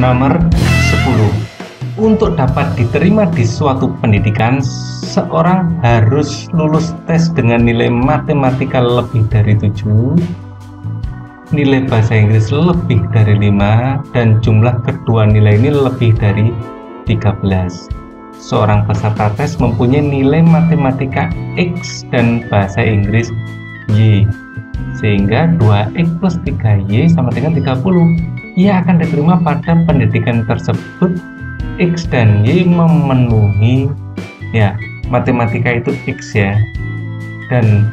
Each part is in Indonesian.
Nomor 10. Untuk dapat diterima di suatu pendidikan, seorang harus lulus tes dengan nilai matematika lebih dari 7, nilai bahasa Inggris lebih dari 5, dan jumlah kedua nilai ini lebih dari 13. Seorang peserta tes mempunyai nilai matematika X dan bahasa Inggris Y, sehingga 2X plus 3Y sama dengan 30. Ia akan diterima pada pendidikan tersebut. X dan Y memenuhi, ya, matematika itu X ya, dan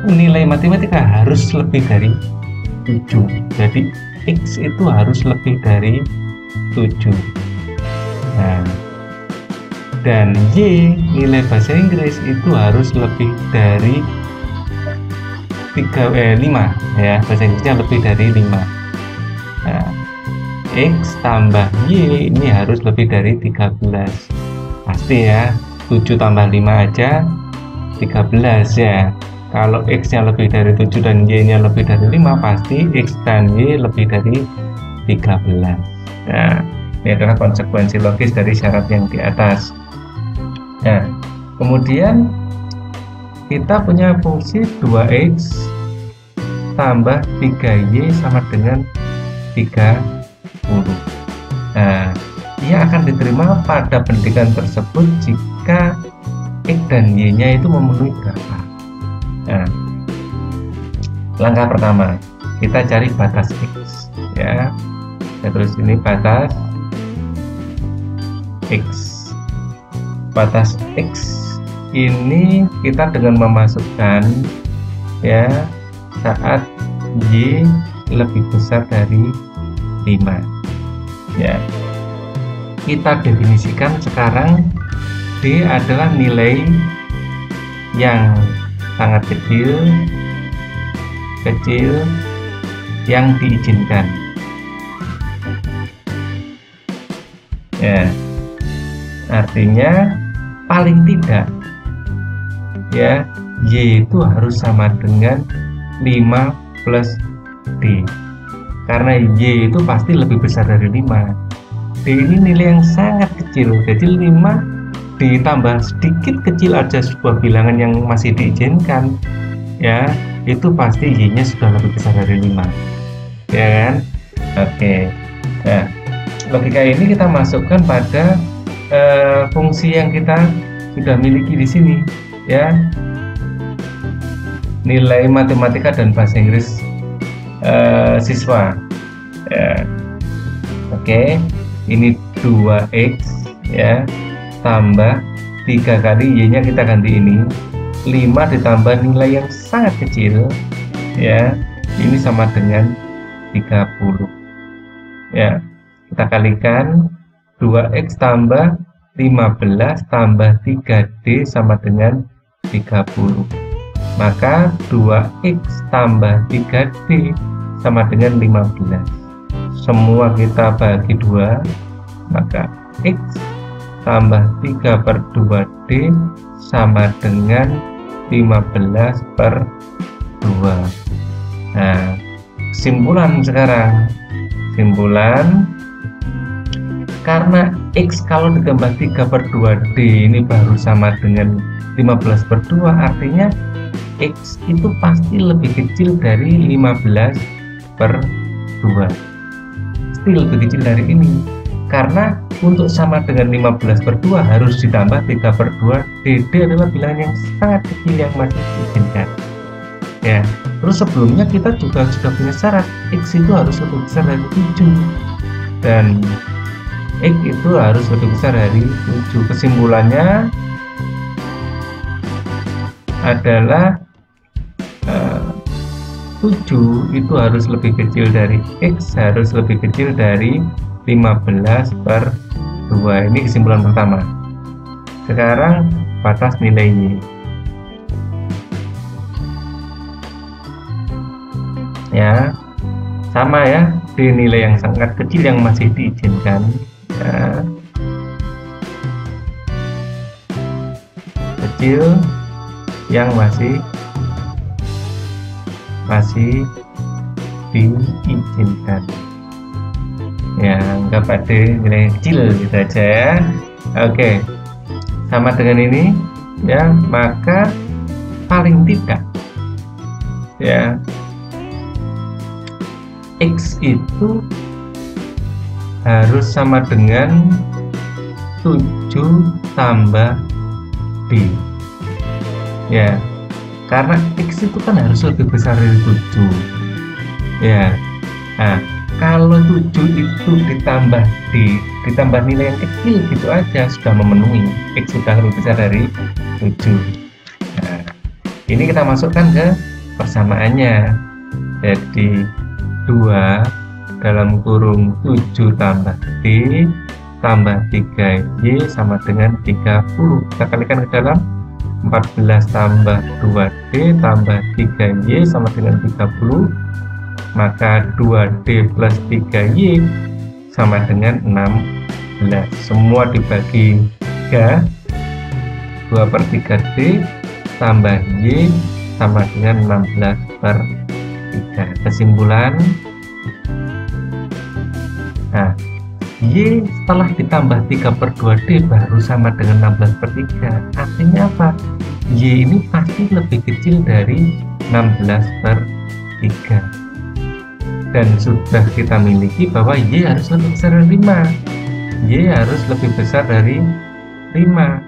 nilai matematika harus lebih dari 7. Jadi X itu harus lebih dari 7. Nah, dan Y, nilai bahasa Inggris itu harus lebih dari 5 ya, bahasa Inggrisnya lebih dari 5. Nah, X tambah Y ini harus lebih dari 13. Pasti ya, 7 tambah 5 aja 13 ya. Kalau X nya lebih dari 7 dan Y nya lebih dari 5, pasti X dan Y lebih dari 13. Nah, ini adalah konsekuensi logis dari syarat yang di atas. Nah, kemudian kita punya fungsi 2X tambah 3Y sama dengan 30. Nah, ia akan diterima pada pendidikan tersebut jika X dan Y nya itu memenuhi berapa. Nah, langkah pertama kita cari batas X ya. Terus ini batas X. Batas X ini kita dengan memasukkan ya saat Y lebih besar dari 5 ya. Kita definisikan sekarang D adalah nilai yang sangat kecil yang diizinkan ya, artinya paling tidak ya Y itu harus sama dengan 5 plus D, karena Y itu pasti lebih besar dari 5. D ini nilai yang sangat kecil, jadi 5 ditambah sedikit kecil aja sebuah bilangan yang masih diizinkan ya, itu pasti Y nya sudah lebih besar dari 5 ya kan. Oke, nah logika ini kita masukkan pada fungsi yang kita sudah miliki di sini ya, nilai matematika dan bahasa Inggris siswa ya. Oke, ini 2X ya tambah 3 kali Y nya kita ganti ini 5 ditambah nilai yang sangat kecil ya, ini sama dengan 30 ya. Kita kalikan 2X tambah 15 tambah 3D sama dengan 30, maka 2X tambah 3D sama dengan 15. Semua kita bagi 2, maka X tambah 3 per 2D sama dengan 15 per 2. Nah, kesimpulan sekarang, karena X kalau ditambah 3 per 2D ini baru sama dengan 15 per 2, artinya X itu pasti lebih kecil dari 15 per 2, pasti lebih kecil dari ini, karena untuk sama dengan 15 per 2 harus ditambah 3 per 2. DD adalah bilangan yang sangat kecil yang masih diizinkan ya. Terus sebelumnya kita juga sudah punya syarat X itu harus lebih besar dari 7 dan X itu harus lebih besar dari 7. Kesimpulannya adalah 7 itu harus lebih kecil dari X, harus lebih kecil dari 15 per 2. Ini kesimpulan pertama. Sekarang batas nilai Y ya, sama ya, di nilai yang sangat kecil yang masih diizinkan ya. Kecil yang masih diizinkan. Ya, anggap ada nilai kecil gitu aja ya. Oke, sama dengan ini ya, maka paling tidak ya X itu harus sama dengan 7 tambah D ya, karena X itu kan harus lebih besar dari 7 ya. Nah, kalau 7 itu ditambah D, ditambah nilai yang kecil gitu aja sudah memenuhi, X sudah lebih besar dari 7. Nah, ini kita masukkan ke persamaannya. Jadi 2 dalam kurung 7 tambah D tambah 3Y sama dengan 30. Kita kalikan ke dalam, 14 tambah 2D tambah 3Y sama dengan 30. Maka 2D plus 3Y sama dengan 16. Semua dibagi 3, 2/3D tambah Y sama dengan 16/3. Kesimpulan, nah, Y setelah ditambah 3/2D baru sama dengan 16/3. Artinya apa? Y ini pasti lebih kecil dari 16/3. Dan sudah kita miliki bahwa Y harus lebih besar dari 5. Y harus lebih besar dari 5.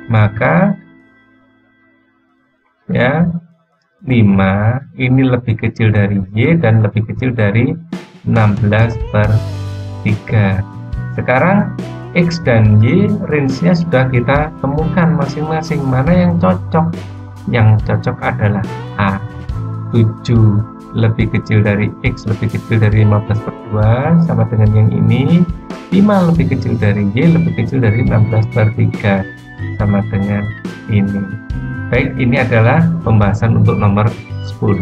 Maka ya 5 ini lebih kecil dari Y dan lebih kecil dari 16/3. Sekarang X dan Y range-nya sudah kita temukan masing-masing. Mana yang cocok? Yang cocok adalah A, 7 lebih kecil dari X lebih kecil dari 15/2 sama dengan yang ini. 5 lebih kecil dari Y lebih kecil dari 16/3 sama dengan ini. Baik, ini adalah pembahasan untuk nomor 10.